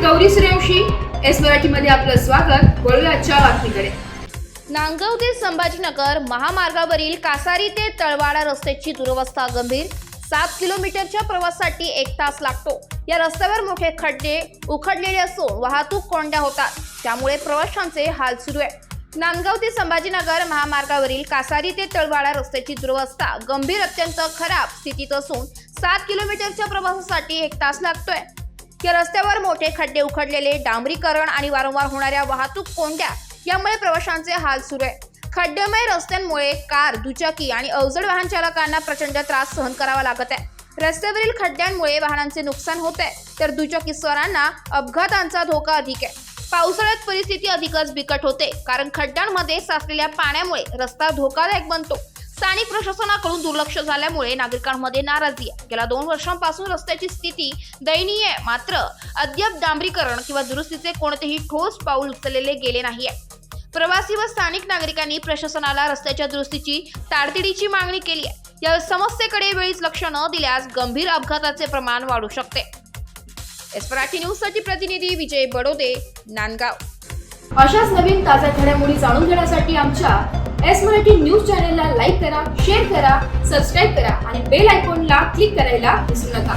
Gauri Suryavanshi, S मराठीमध्ये आपलं स्वागत। वळूया आजच्या बातमीकडे। नांदगाव ते संभाजीनगर महामार्गावरील कासारी ते तळवाडा रस्त्याची दुरवस्था गंभीर। 7 किलोमीटरच्या प्रवासासाठी 1 तास लागतो। या रस्त्यावर मोठे खड्डे उखडलेले असून वाहतूक कोंड्या होतात, त्यामुळे प्रवाशांचे हाल सुरू आहे। नांदगाव ते संभाजीनगर महामार्गावरील कासारी ते तळवाडा रस्त्याची दुरवस्था गंभीर अत्यंत खराब स्थितीत असून 7 किलोमीटरच्या प्रवासासाठी 1 तास लागतोय। या रस्त्यावर मोठे खड्डे उखडलेले, डांबरीकरण आणि वारंवार होणाऱ्या वाहतूक कोंड्या यामुळे प्रवाशांचे हाल सुरू आहे। खड्डेमय रस्त्यांमुळे कार, दुचाकी आणि अवजड वाहन चालकांना प्रचंड त्रास सहन करावा लागत आहे। रस्त्यावरील खड्ड्यांमुळे वाहनांचे नुकसान होत आहे, तर दुचाकीस्वारांना अपघातांचा धोका अधिक आहे। पावसाळ्यात परिस्थिती अधिकच बिकट होते, कारण खड्ड्यांमध्ये साचलेल्या पाण्यामुळे रस्ता धोकादायक बनतो। स्थानिक प्रशासनाकडून दुर्लक्ष झाल्यामुळे नागरिकांमध्ये नाराजी आहे। गेल्या 2 वर्षांपासून रस्त्याची स्थिती दयनीय आहे, मात्र अद्याप डांबरीकरण किंवा दुरुस्तीचे कोणतेही ठोस पाऊल उचलले गेले नाहीये। प्रवासी व स्थानिक नागरिकांनी प्रशासनाला रस्त्याच्या दुरुस्तीची तातडीची मागणी केली आहे। या समस्येकडे वेळीच लक्ष न दिल्यास गंभीर अपघाताचे प्रमाण वाढू शकते। एस मराठी न्यूज साठी प्रतिनिधी विजय बडोदे, नांदगाव। अशाच नवीन ताज्या घडामोडी जाणून घेण्यासाठी आमच्या एस मराठी न्यूज चॅनलला लाईक करा, शेअर करा, सबस्क्राईब करा आणि बेल आयकॉनला क्लिक करायला विसरू नका।